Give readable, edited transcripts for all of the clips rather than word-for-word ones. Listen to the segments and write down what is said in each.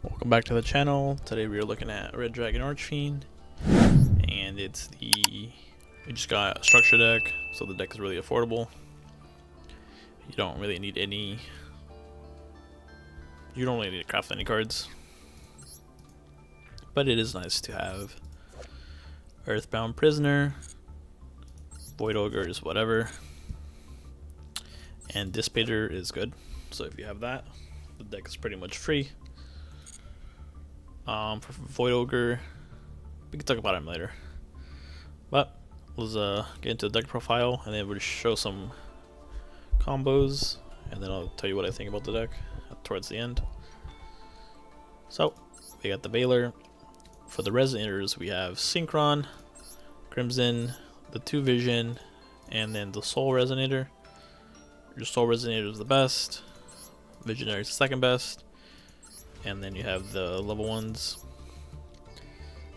Welcome back to the channel. Today we are looking at Red Dragon Archfiend, and we just got a structure deck, so the deck is really affordable. You don't really need to craft any cards, but it is nice to have Earthbound Prisoner, Void Ogres, whatever, and Dissipator is good. So if you have that, the deck is pretty much free. For Void Ogre, we can talk about him later. But let's get into the deck profile, and then we'll show some combos, and then I'll tell you what I think about the deck towards the end. So we got the Veiler. For the Resonators, we have Synchron, Crimson, the 2 Vision, and then the Soul Resonator. Your Soul Resonator is the best, Visionary is the second best, and then you have the level 1s.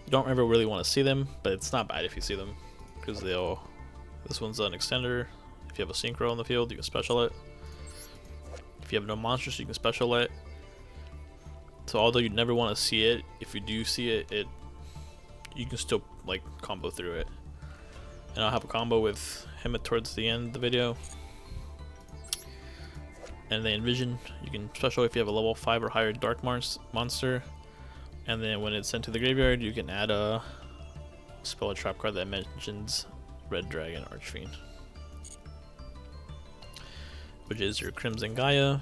You don't ever really want to see them, but it's not bad if you see them, because this one's an extender. If you have a synchro on the field, you can special it. If you have no monsters, you can special it. So although you never want to see it, if you do see it, you can still like combo through it. And I'll have a combo with him towards the end of the video. And then Vision, you can special if you have a level 5 or higher dark monster. And then when it's sent to the graveyard, you can add a spell or trap card that mentions Red Dragon Archfiend, which is your Crimson Gaia.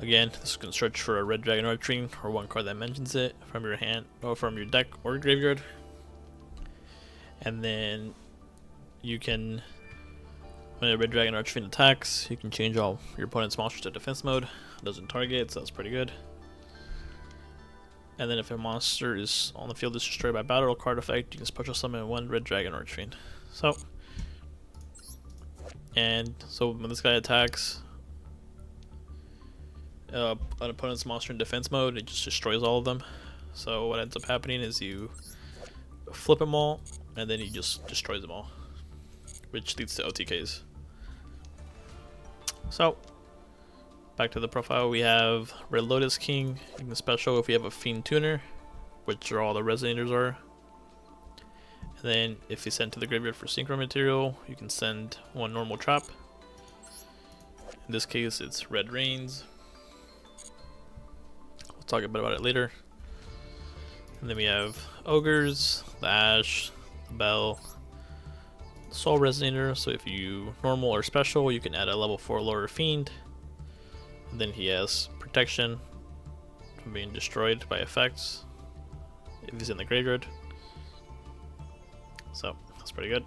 Again, this can search for a Red Dragon Archfiend or one card that mentions it from your hand or from your deck or graveyard. And then you can, when a Red Dragon Archfiend attacks, you can change all your opponent's monsters to defense mode. It doesn't target, so that's pretty good. And then if a monster is on the field is destroyed by battle or card effect, you can special summon one Red Dragon Archfiend. So when this guy attacks an opponent's monster in defense mode, it just destroys all of them. So what ends up happening is you flip them all, and then he just destroys them all, which leads to OTKs. So back to the profile, we have Red Lotus King. You can special if you have a Fiend Tuner, which are all the Resonators are. And then if you send to the graveyard for synchro material, you can send one normal trap. In this case, it's Red Rains. We'll talk a bit about it later. And then we have Ogres, the Ash, the Bell, the Soul Resonator. So if you normal or special, you can add a level 4 lower Fiend. And then he has protection from being destroyed by effects if he's in the graveyard. So that's pretty good.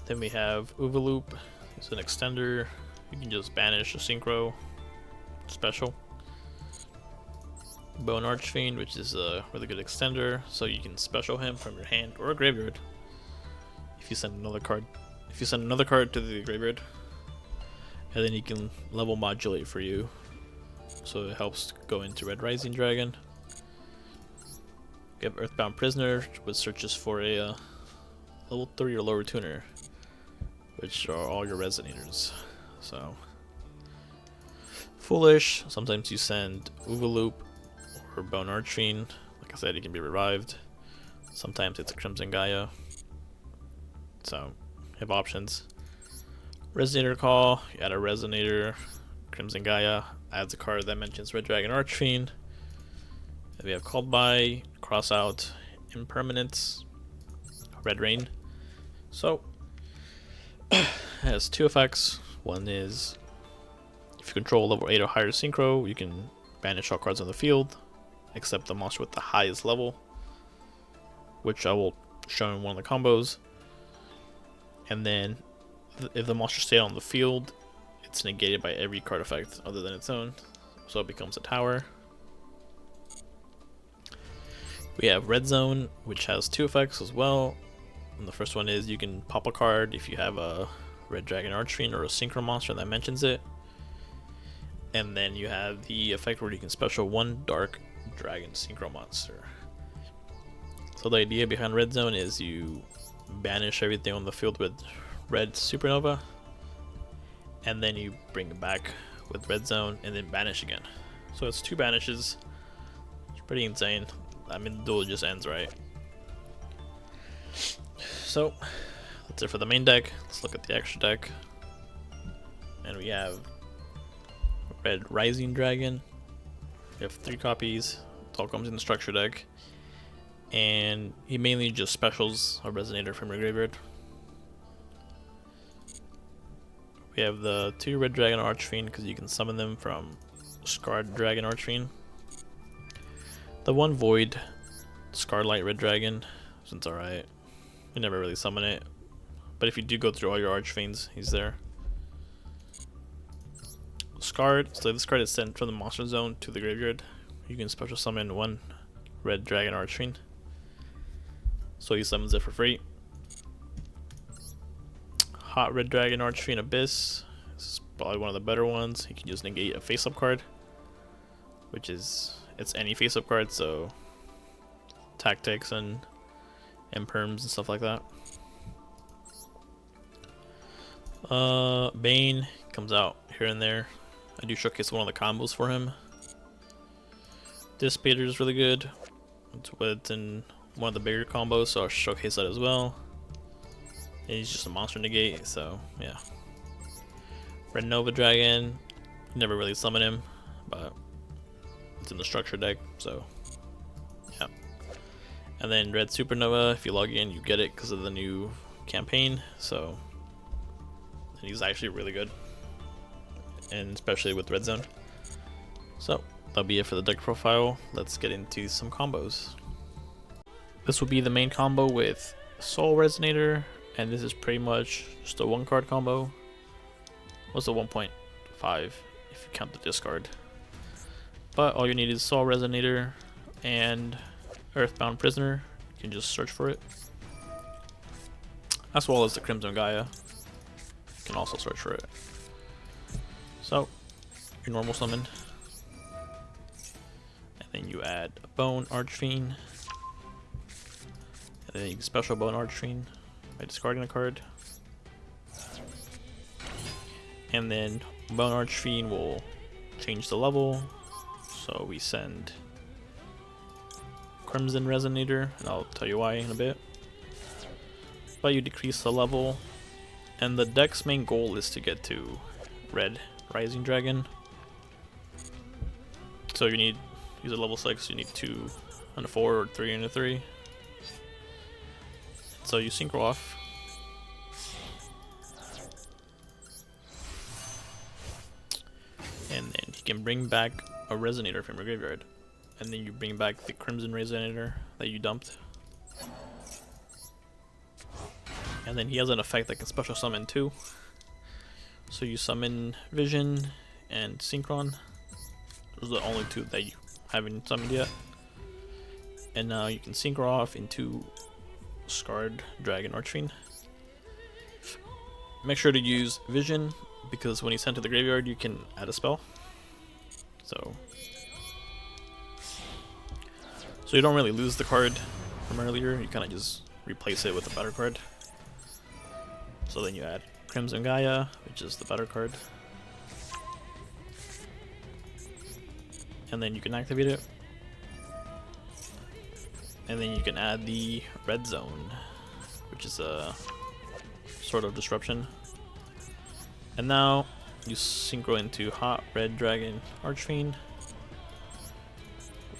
Then we have Overloop. It's an extender. You can just banish a synchro special. Bone Archfiend, which is a really good extender, so you can special him from your hand or a graveyard. If you send another card, to the graveyard, and then he can level modulate for you, so it helps go into Red Rising Dragon. You have Earthbound Prisoner, which searches for a level 3 or lower tuner, which are all your Resonators. So Foolish, sometimes you send Overloop or Bone Archfiend. Like I said, he can be revived. Sometimes it's a Crimson Gaia. So you have options. Resonator Call, you add a Resonator. Crimson Gaia adds a card that mentions Red Dragon Archfiend. Then we have Called By, cross out Impermanence, Red Rain. So it has 2 effects. One is if you control level 8 or higher synchro, you can banish all cards on the field except the monster with the highest level, which I will show in one of the combos. And then if the monster stays on the field, it's negated by every card effect other than its own, so it becomes a tower. We have Red Zone, which has 2 effects as well. And the first one is you can pop a card if you have a Red Dragon Archfiend or a synchro monster that mentions it. And then you have the effect where you can special one Dark Dragon synchro monster. So the idea behind Red Zone is you banish everything on the field with Red Supernova, and then you bring it back with Red Zone and then banish again. So it's 2 banishes. It's pretty insane. I mean, the duel just ends, right? So that's it for the main deck. Let's look at the extra deck. And we have Red Rising Dragon. We have 3 copies. It all comes in the structure deck. And he mainly just specials a Resonator from your graveyard. We have the 2 Red Dragon Archfiend because you can summon them from Scarred Dragon Archfiend. The 1 Void Scarlight Red Dragon, since it's alright. You never really summon it, but if you do go through all your Archfiends, he's there. Scarred, so this card is sent from the monster zone to the graveyard. You can special summon 1 Red Dragon Archfiend. So he summons it for free. Hot Red Dragon Archfiend Abyss. This is probably one of the better ones. He can just negate a face-up card, which is, it's any face-up card, so tactics and perms and stuff like that. Bane comes out here and there. I do showcase one of the combos for him. Dissipator is really good. It's in one of the bigger combos, so I'll showcase that as well. And he's just a monster negate, so yeah. Red Nova Dragon, never really summon him, but it's in the structure deck, so yeah. And then Red Supernova, if you log in, you get it because of the new campaign, so he's actually really good, and especially with Red Zone. So that'll be it for the deck profile. Let's get into some combos. This will be the main combo with Soul Resonator, and this is pretty much just a 1-card combo. What's a 1.5 if you count the discard? But all you need is Soul Resonator and Earthbound Prisoner. You can just search for it, as well as the Crimson Gaia. You can also search for it. So your normal summon, and then you add a Bone Archfiend, and then you can special Bone Archfiend by discarding a card. And then Bone Archfiend will change the level, so we send Crimson Resonator, and I'll tell you why in a bit. But you decrease the level, and the deck's main goal is to get to Red Rising Dragon. So you need, he's at level 6, you need 2 and a 4 or 3 and a 3. So you synchro off. And then he can bring back a Resonator from your graveyard. And then you bring back the Crimson Resonator that you dumped. And then he has an effect that can special summon too. So you summon Vision and Synchron. Those are the only 2 that you haven't summoned yet. And now you can synchro off into Scarred Dragon Archfiend. Make sure to use Vision, because when he's sent to the graveyard you can add a spell. So you don't really lose the card from earlier, you kind of just replace it with a better card. So then you add Crimson Gaia, which is the better card. And then you can activate it. And then you can add the Red Zone, which is a sort of disruption. And now you synchro into Hot Red Dragon Archfiend,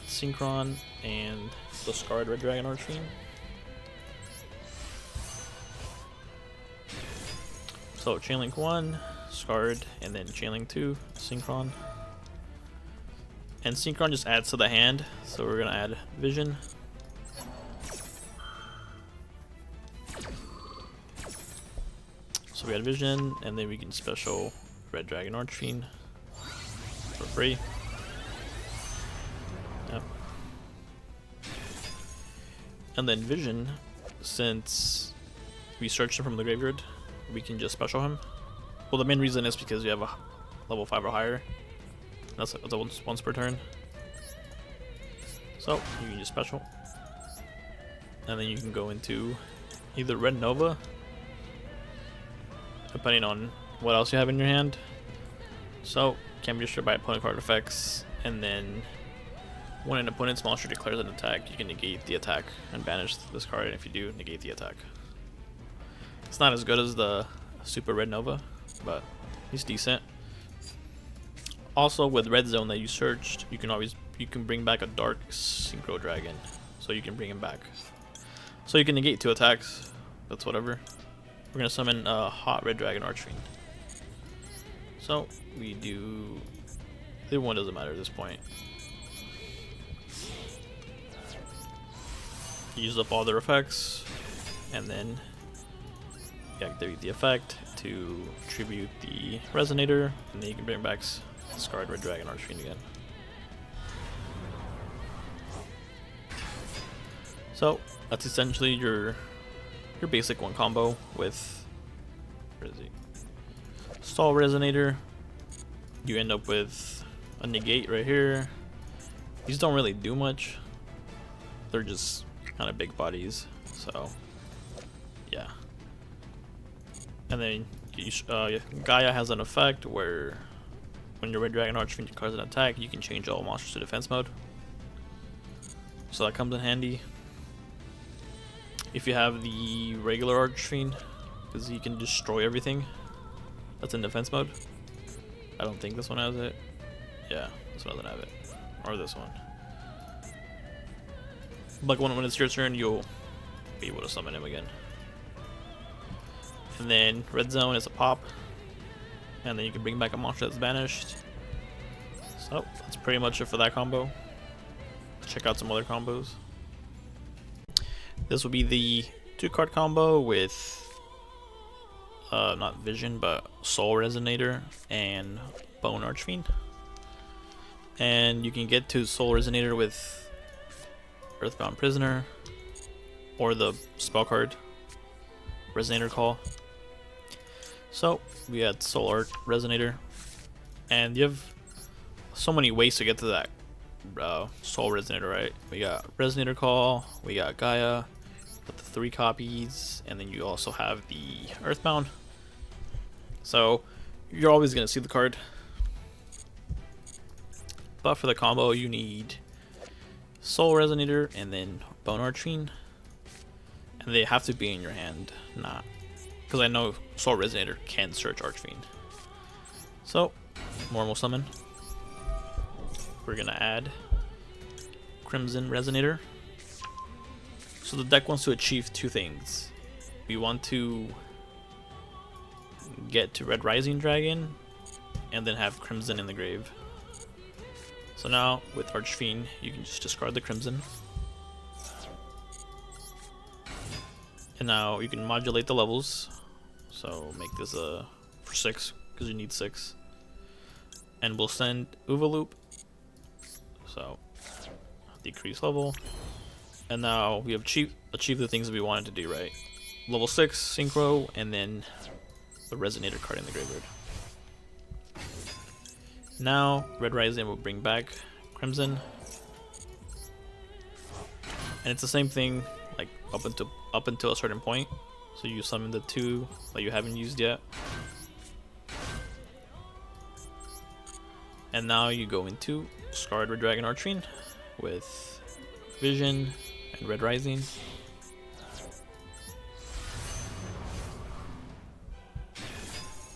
Synchron, and the Scarred Red Dragon Archfiend. So Chainlink 1, Scarred, and then Chainlink 2, Synchron. And Synchron just adds to the hand, so we're gonna add Vision. So we had Vision, and then we can special Red Dragon Archfiend for free. Yep. And then Vision, since we searched him from the graveyard, we can just special him. Well, the main reason is because you have a level 5 or higher. That's once per turn. So you can just special. And then you can go into either Red Nova, depending on what else you have in your hand. So can be destroyed by opponent card effects, and then when an opponent's monster declares an attack, you can negate the attack and banish this card, and if you do, negate the attack. It's not as good as the Super Red Nova, but it's decent. Also, with Red Zone that you searched, you can bring back a Dark Synchro Dragon, so you can bring him back. So you can negate 2 attacks. That's whatever. We're gonna summon a Hot Red Dragon Archfiend. So we do. Either one doesn't matter at this point. Use up all their effects, and then activate the effect to tribute the Resonator, and then you can bring back Scarred Red Dragon Archfiend again. So that's essentially your basic one combo with, where is he? Stall Resonator. You end up with a negate right here. These don't really do much. They're just kind of big bodies, so yeah. And then Gaia has an effect where when your Red Dragon Archfiend declares an attack, you can change all monsters to defense mode. So that comes in handy. If you have the regular Archfiend, because he can destroy everything that's in defense mode. I don't think this one has it. Yeah, this one doesn't have it. Or this one. Like when it's your turn, you'll be able to summon him again. And then Red Zone is a pop. And then you can bring back a monster that's banished. So that's pretty much it for that combo. Check out some other combos. This will be the 2-card combo with not Vision, but Soul Resonator and Bone Archfiend. And you can get to Soul Resonator with Earthbound Prisoner or the spell card Resonator Call. So we had Soul Art Resonator, and you have so many ways to get to that Soul Resonator, right? We got Resonator Call, we got Gaia with the 3 copies, and then you also have the Earthbound. So you're always gonna see the card. But for the combo, you need Soul Resonator and then Bone Archfiend, and they have to be in your hand, not because I know Soul Resonator can search Archfiend. So normal summon. We're gonna add Crimson Resonator. So the deck wants to achieve 2 things. We want to get to Red Rising Dragon and then have Crimson in the grave. So now with Archfiend, you can just discard the Crimson. And now you can modulate the levels. So make this for 6 because you need 6. And we'll send Loop. So decrease level. And now we have achieved the things that we wanted to do, right? Level 6 synchro, and then the Resonator card in the graveyard. Now Red Rising will bring back Crimson, and it's the same thing like up until a certain point. So you summon the 2 that you haven't used yet, and now you go into Scarred Red Dragon Archfiend with Vision and Red Rising.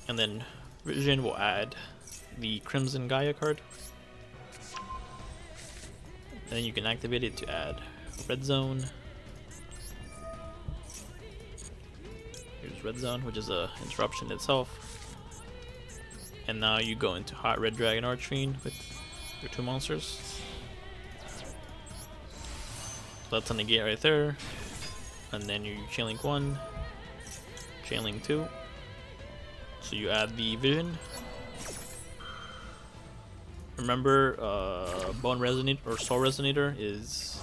And then Vision will add the Crimson Gaia card. And then you can activate it to add Red Zone. Here's Red Zone, which is a interruption itself. And now you go into Hot Red Dragon Archfiend with your 2 monsters. So that's a negate right there. And then you Chainlink 1, Chainlink 2. So you add the Vision. Remember, Bone Resonator or Soul Resonator is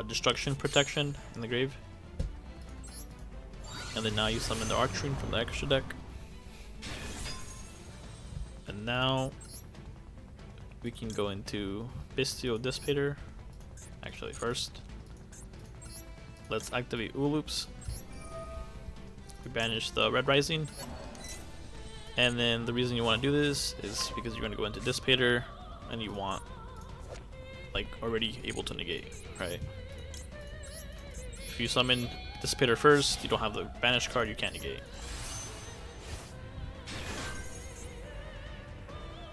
Destruction Protection in the grave. And then now you summon the Archfiend from the extra deck. And now we can go into Bestial Dissipator. Actually, first, let's activate Loops. We banish the Red Rising. And then the reason you want to do this is because you're going to go into Dissipator, and you want like already able to negate, right? If you summon Dissipator first, you don't have the banish card, you can't negate.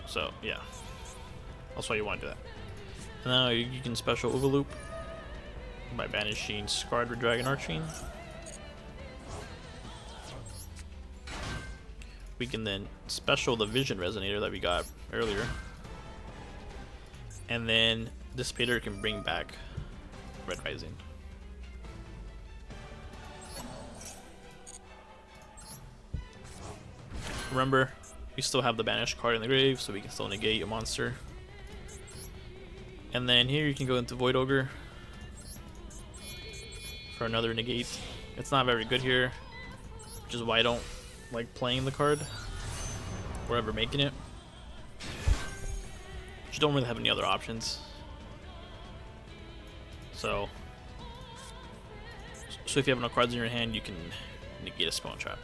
So yeah, that's why you want to do that. And now you can special overloop by banishing Scarred Red Dragon Archfiend. We can then special the Vision Resonator that we got earlier, and then Dissipator can bring back Red Rising. Remember, we still have the banished card in the grave, so we can still negate a monster. And then here you can go into Void Ogre for another negate. It's not very good here, which is why I don't like playing the card or ever making it. You don't really have any other options. So if you have no cards in your hand, you can negate a Spawn Trap.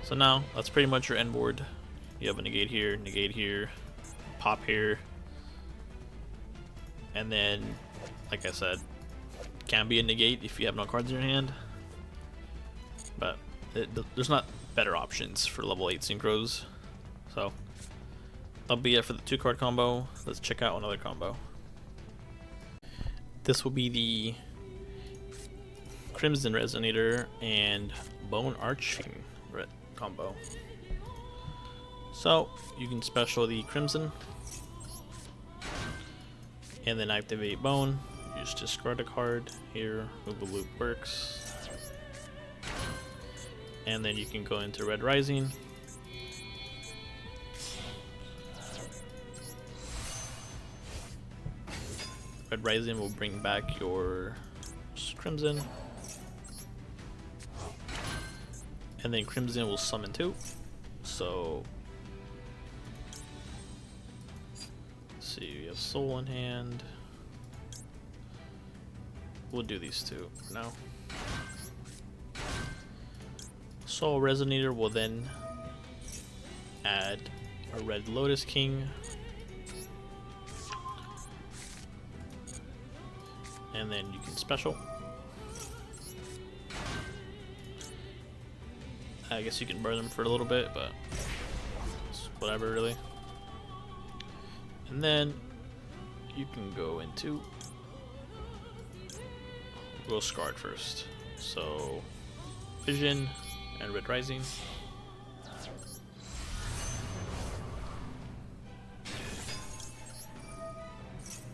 So now that's pretty much your end board. You have a negate here, pop here, and then, like I said, can be a negate if you have no cards in your hand. But there's not better options for level 8 synchros. So that'll be it for the 2-card combo. Let's check out another combo. This will be the Crimson Resonator and Bone Archfiend combo. So you can special the Crimson and then activate Bone. You just discard a card here. Loop works. And then you can go into Red Rising. Red Rising will bring back your Crimson. And then Crimson will summon 2. So let's see, we have Soul in hand. We'll do these 2 for now. Soul Resonator will then add a Red Lotus King. And then you can special. I guess you can burn them for a little bit, but it's whatever really. And then you can go into Scarred first. So Vision and Red Rising.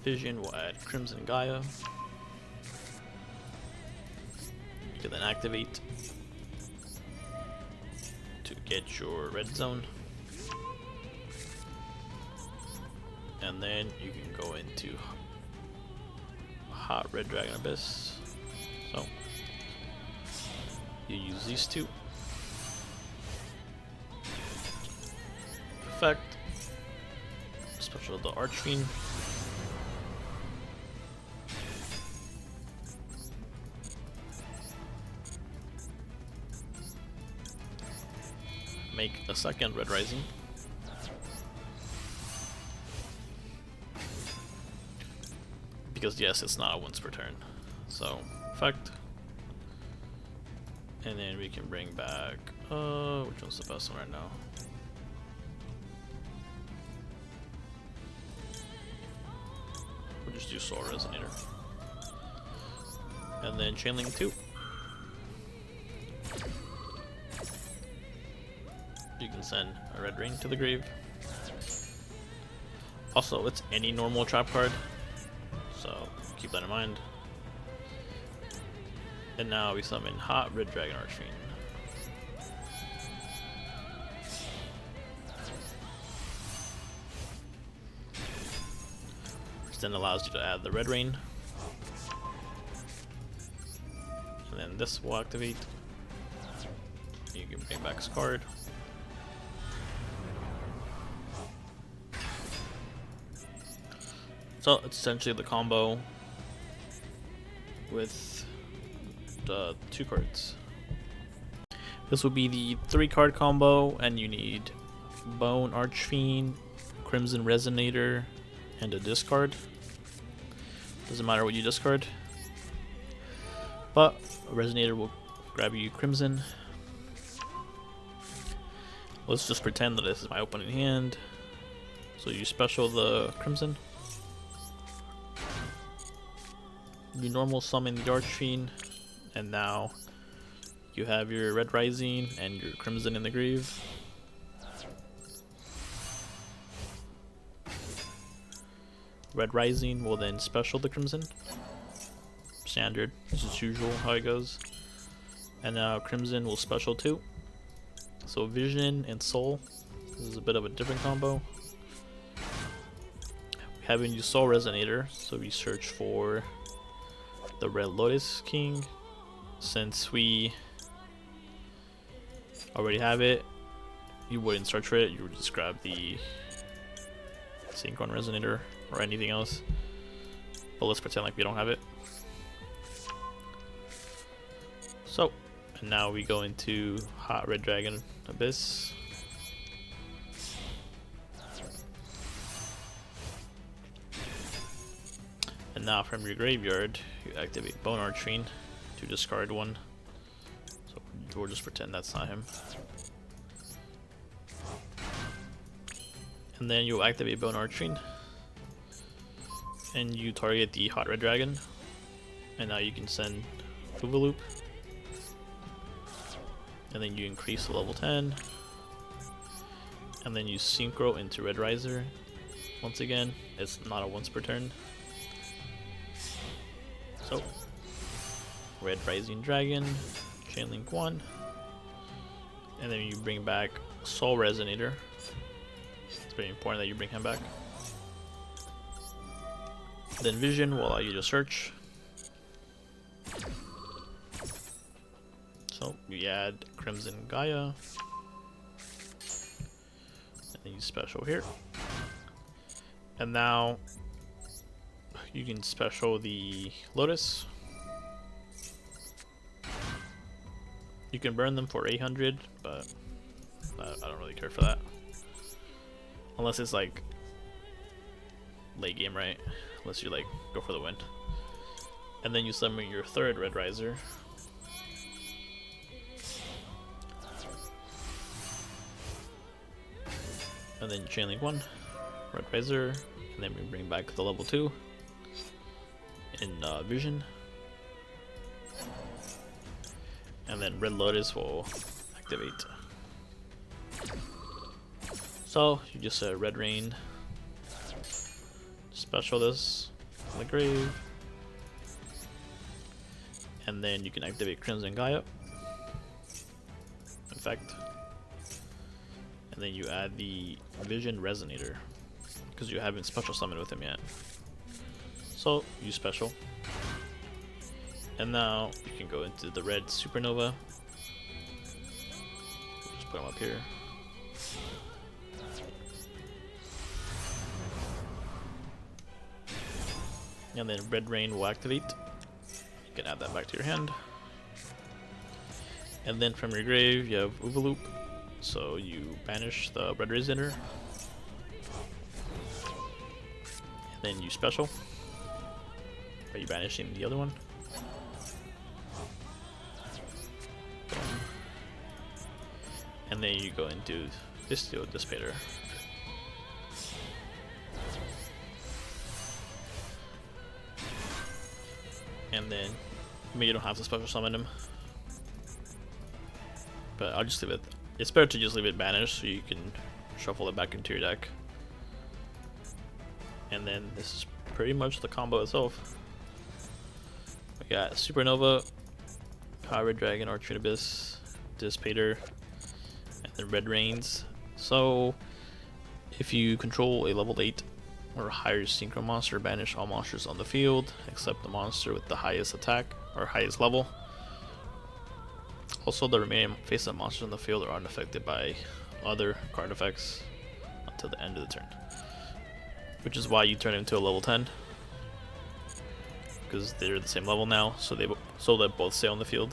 Vision will add Crimson Gaia. You can then activate to get your red zone. And then you can go into Hot Red Dragon Abyss. So you use these 2. Effect. Special the Archfiend. Make a second Red Rising. Because yes, it's not a once per turn. So effect. And then we can bring back which one's the best one right now? We'll just do Soul Resonator. And then Chainlink 2. You can send a Red Ring to the grave. Also, it's any normal trap card, so keep that in mind. And now we summon Hot Red Dragon Archfiend. Which then allows you to add the Red Rain. And then this will activate. You can bring back Scarred. So it's essentially the combo with the 2 cards. This will be the 3-card combo, and you need Bone Archfiend, Crimson Resonator and a discard. Doesn't matter what you discard. But a Resonator will grab you Crimson. Let's just pretend that this is my opening hand. So you special the Crimson. You normal summon the Archfiend, and now you have your Red Rising and your Crimson in the grave. Red Rising will then special the Crimson. Standard, this is usual how it goes. And now Crimson will special too. So Vision and Soul. This is a bit of a different combo. We have a new Soul Resonator, so we search for the Red Lotus King. Since we already have it, you wouldn't search for it, you would just grab the Synchro Resonator or anything else. But let's pretend like we don't have it. So, and now we go into Hot Red Dragon Abyss. And now from your graveyard, you activate Bone Archfiend to discard one. So we'll just pretend that's not him. And then you'll activate Bone Archfiend. And you target the Hot Red Dragon. And now you can send Loop. And then you increase to level 10. And then you synchro into Red Riser. Once again, it's not a once per turn. So, Red Rising Dragon, Chainlink 1, and then you bring back Soul Resonator. It's very important that you bring him back. Then Vision will allow you to search. So, we add Crimson Gaia, and then you special here. And now, you can special the Lotus. You can burn them for 800, but I don't really care for that. Unless it's like late game, right? Unless you like go for the win. And then you summon your third Red Riser. And then Chainlink 1, Red Riser, and then we bring back the level 2. In Vision, and then Red Lotus will activate. So you just Red Rain, special this in the grave, and then you can activate Crimson Gaia, effect, and then you add the Vision Resonator because you haven't special summoned with him yet. So you special, and now you can go into the Red Supernova. Just put him up here. And then Red Rain will activate. You can add that back to your hand. And then from your grave you have Loop. So you banish the Red Resonator. And then you special. Are you banishing the other one? And then you go into Istio Dissipator. And then, I mean, you don't have to special summon him. But I'll just leave it. It's better to just leave it banished so you can shuffle it back into your deck. And then this is pretty much the combo itself. We got Supernova, Hot Red Dragon, Archfiend Abyss, Dissipator, and then Red Rains. So, if you control a level 8 or higher synchro monster, banish all monsters on the field except the monster with the highest attack or highest level. Also, the remaining face-up monsters on the field are unaffected by other card effects until the end of the turn. Which is why you turn it into a level 10. Because they're the same level now, so they both stay on the field.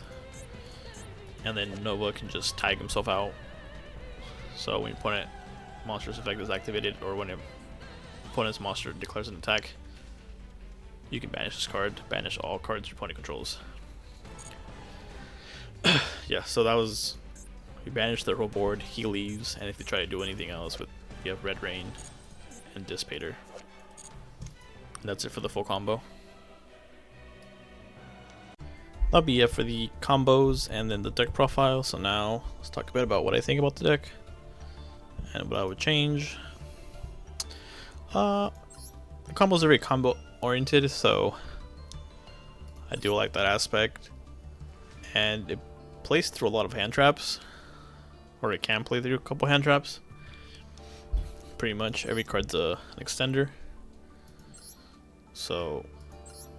And then Nova can just tag himself out. So when your opponent monster's effect is activated or when an opponent's monster declares an attack, you can banish this card, banish all cards your opponent controls. Yeah, so that was, you banish the whole board, he leaves, and if you try to do anything else with, you have Red Rain and Dissipator. And that's it for the full combo. That'll be it for the combos and then the deck profile. So now let's talk a bit about what I think about the deck and what I would change. The combos are very combo oriented, so I do like that aspect, and it plays through a lot of hand traps, or it can play through a couple hand traps. Pretty much every card's an extender. So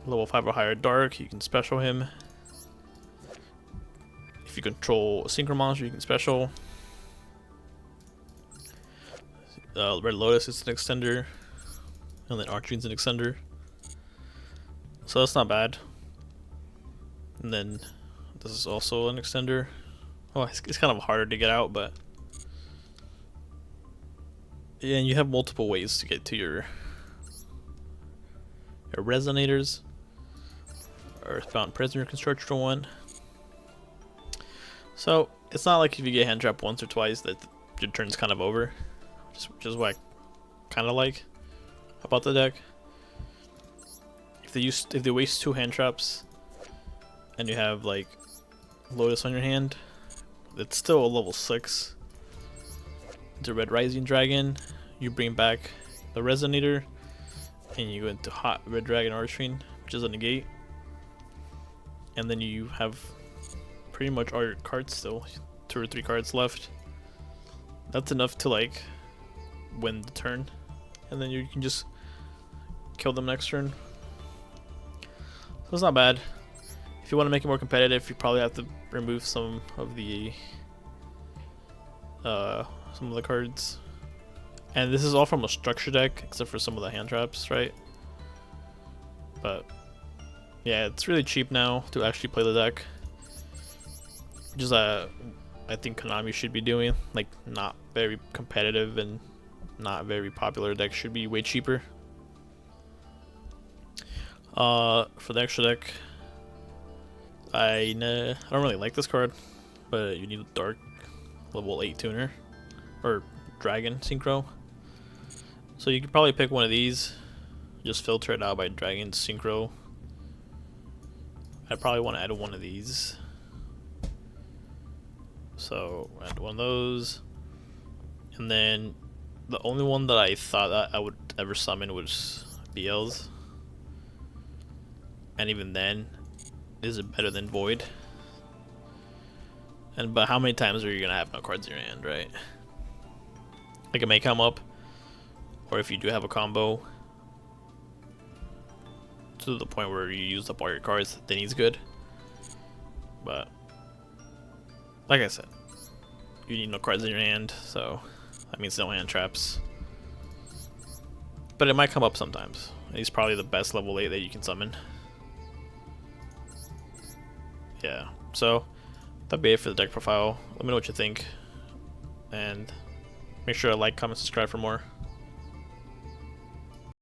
level 5 or higher dark, you can special him. If you control a synchro monster, you can special. Red Lotus is an extender, and then Archfiend's an extender. So that's not bad. And then this is also an extender. Oh, it's kind of harder to get out, but yeah, and you have multiple ways to get to your Resonators. Earthbound Prisoner Constructor 1. So it's not like if you get hand trapped once or twice that your turn's kind of over, which is what I kind of like about the deck. If they waste 2 hand traps and you have like Lotus on your hand, it's still a level 6. It's a Red Rising Dragon. You bring back the Resonator, and you go into Hot Red Dragon Archfiend, which is a negate, and then you have pretty much all your cards still, 2 or 3 cards left. That's enough to like win the turn, and then you can just kill them next turn. So it's not bad. If you want to make it more competitive, you probably have to remove some of the cards. And this is all from a structure deck, except for some of the hand traps, right? But yeah, it's really cheap now to actually play the deck, which is I think Konami should be doing. Like, not very competitive and not very popular decks should be way cheaper. For the extra deck, I don't really like this card, but you need a dark level 8 tuner or dragon synchro. So you could probably pick one of these, just filter it out by dragon synchro. I probably want to add one of these, so add one of those. And then the only one that I thought that I would ever summon was BL's, and even then, is it better than Void? But how many times are you gonna have no cards in your hand, right? Like, it may come up, or if you do have a combo to the point where you used up all your cards, then he's good. But like I said, you need no cards in your hand, so that means no hand traps. But it might come up sometimes. He's probably the best level 8 that you can summon. Yeah, so that'd be it for the deck profile. Let me know what you think, and make sure to like, comment, subscribe for more.